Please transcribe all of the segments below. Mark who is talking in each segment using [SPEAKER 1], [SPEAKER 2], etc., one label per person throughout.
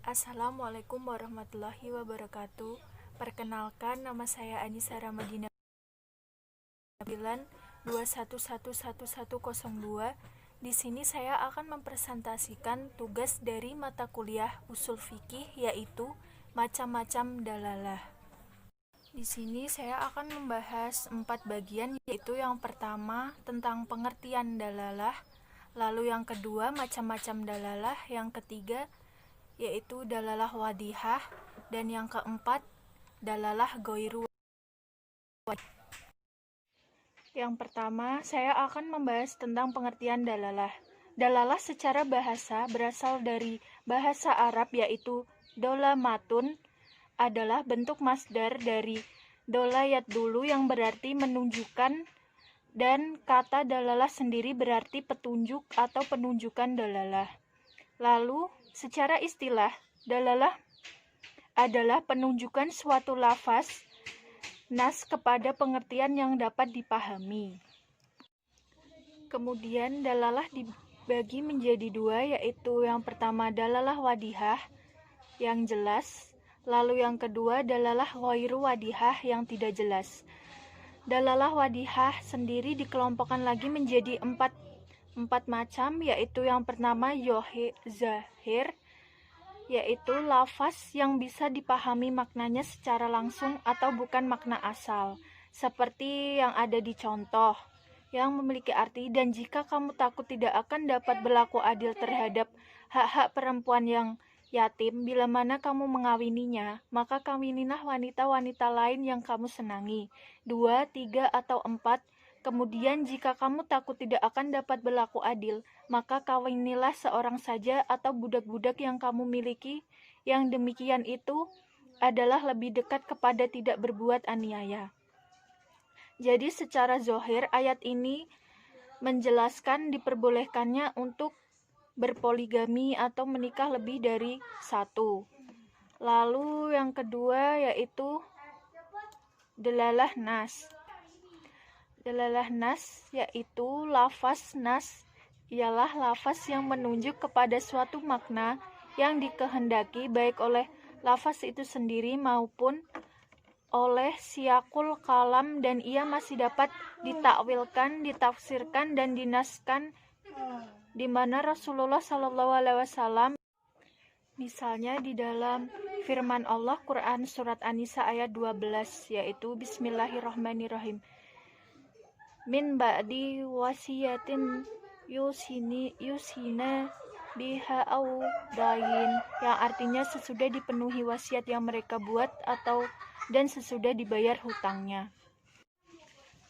[SPEAKER 1] Assalamualaikum warahmatullahi wabarakatuh. Perkenalkan, nama saya Anissa Ramadina 2111102. Di sini saya akan mempresentasikan tugas dari mata kuliah Ushul Fiqih, yaitu macam-macam dalalah. Di sini saya akan membahas 4 bagian, yaitu yang pertama tentang pengertian dalalah, lalu yang kedua macam-macam dalalah, yang ketiga yaitu dalalah wadihah, dan yang keempat dalalah ghairu wadihah. Yang pertama, saya akan membahas tentang pengertian dalalah. Dalalah secara bahasa berasal dari bahasa Arab, yaitu dolamatun, adalah bentuk masdar dari dolayat dulu yang berarti menunjukkan, dan kata dalalah sendiri berarti petunjuk atau penunjukan dalalah. Lalu, secara istilah, dalalah adalah penunjukan suatu lafaz nas kepada pengertian yang dapat dipahami. Kemudian dalalah dibagi menjadi dua, yaitu yang pertama dalalah wadihah yang jelas, lalu yang kedua dalalah ghairu wadihah yang tidak jelas. Dalalah wadihah sendiri dikelompokkan lagi menjadi empat macam, yaitu yang pertama zahir, yaitu lafaz yang bisa dipahami maknanya secara langsung atau bukan makna asal, seperti yang ada di contoh, yang memiliki arti, dan jika kamu takut tidak akan dapat berlaku adil terhadap hak-hak perempuan yang yatim, bila mana kamu mengawininya, maka kawinilah wanita-wanita lain yang kamu senangi, 2, 3, atau 4. Kemudian jika kamu takut tidak akan dapat berlaku adil, maka kawinilah seorang saja atau budak-budak yang kamu miliki. Yang demikian itu adalah lebih dekat kepada tidak berbuat aniaya. Jadi secara zahir ayat ini menjelaskan diperbolehkannya untuk berpoligami atau menikah lebih dari satu. Lalu yang kedua yaitu dalalah nas. Dalalah nas yaitu lafaz nas ialah lafaz yang menunjuk kepada suatu makna yang dikehendaki baik oleh lafaz itu sendiri maupun oleh siakul kalam, dan ia masih dapat ditakwilkan, ditafsirkan, dan dinaskan, di mana Rasulullah SAW misalnya di dalam firman Allah Quran surat An-Nisa ayat 12, yaitu Bismillahirrahmanirrahim, min ba'di wasiyatin yusina biha au dain, yang artinya sesudah dipenuhi wasiat yang mereka buat dan sesudah dibayar hutangnya.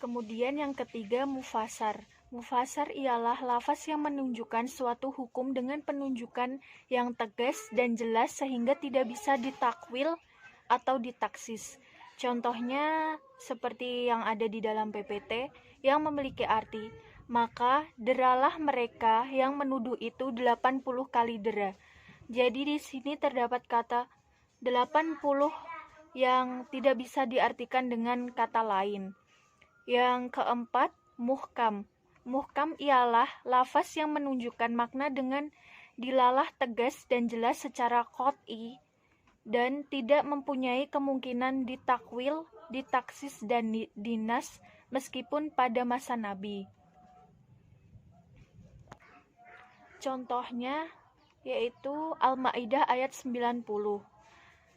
[SPEAKER 1] Kemudian yang ketiga mufasar. Mufasar ialah lafaz yang menunjukkan suatu hukum dengan penunjukan yang tegas dan jelas sehingga tidak bisa ditakwil atau ditaksis. Contohnya seperti yang ada di dalam PPT yang memiliki arti, maka deralah mereka yang menuduh itu 80 kali dera. Jadi di sini terdapat kata 80 yang tidak bisa diartikan dengan kata lain. Yang keempat, muhkam. Muhkam ialah lafaz yang menunjukkan makna dengan dilalah tegas dan jelas secara qat'i dan tidak mempunyai kemungkinan ditakwil, ditaksis, dan dinas meskipun pada masa Nabi. Contohnya yaitu Al-Maidah ayat 90.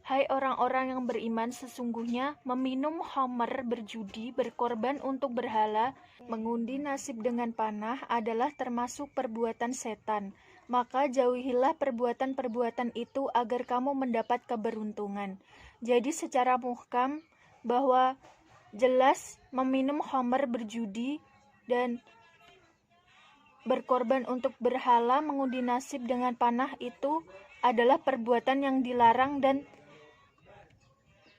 [SPEAKER 1] Hai orang-orang yang beriman, sesungguhnya meminum khamr, berjudi, berkorban untuk berhala, mengundi nasib dengan panah adalah termasuk perbuatan setan. Maka jauhilah perbuatan-perbuatan itu agar kamu mendapat keberuntungan. Jadi secara muhkam bahwa jelas meminum khamr, berjudi, dan berkorban untuk berhala, mengundi nasib dengan panah itu adalah perbuatan yang dilarang, dan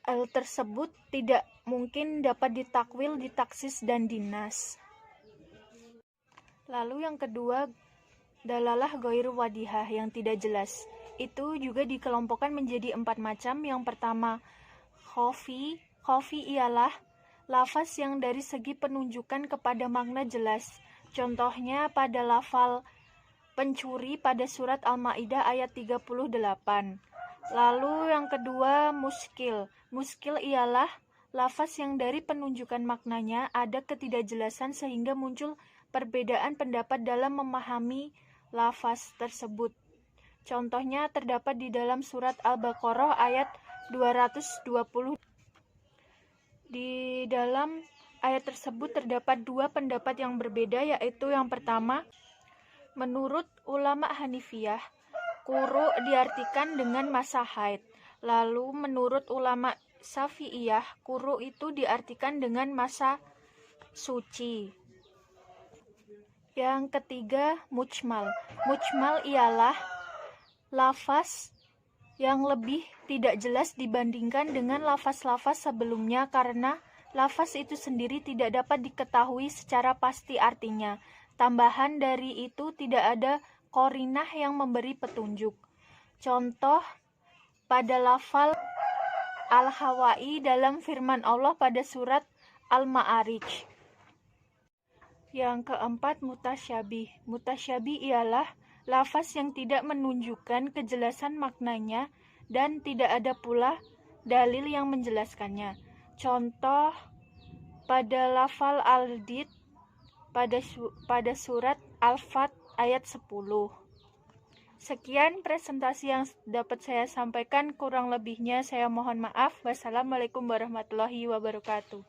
[SPEAKER 1] hal tersebut tidak mungkin dapat ditakwil, ditaksis, dan dinas. Lalu yang kedua, dalalah ghairu wadihah yang tidak jelas. Itu juga dikelompokkan menjadi 4 macam. Yang pertama, khofi. Khofi ialah lafaz yang dari segi penunjukan kepada makna jelas. Contohnya pada lafal pencuri pada surat Al-Maidah ayat 38. Lalu yang kedua, muskil. Muskil ialah lafaz yang dari penunjukan maknanya ada ketidakjelasan sehingga muncul perbedaan pendapat dalam memahami lafaz tersebut. Contohnya terdapat di dalam surat Al-Baqarah ayat 220. Di dalam ayat tersebut terdapat dua pendapat yang berbeda, yaitu yang pertama, menurut ulama Hanifiyah, quru diartikan dengan masa haid. Lalu menurut ulama Syafi'iyah, quru itu diartikan dengan masa suci. Yang ketiga, mujmal. Mujmal ialah lafaz yang lebih tidak jelas dibandingkan dengan lafaz-lafaz sebelumnya karena lafaz itu sendiri tidak dapat diketahui secara pasti artinya. Tambahan dari itu tidak ada qarinah yang memberi petunjuk. Contoh pada lafal Al-Hawa'i dalam firman Allah pada surat Al-Ma'arij. Yang keempat, mutasyabih. Mutasyabih ialah lafaz yang tidak menunjukkan kejelasan maknanya dan tidak ada pula dalil yang menjelaskannya. Contoh pada lafal Al-Did pada surat Al-Fat ayat 10. Sekian presentasi yang dapat saya sampaikan, kurang lebihnya saya mohon maaf. Wassalamualaikum warahmatullahi wabarakatuh.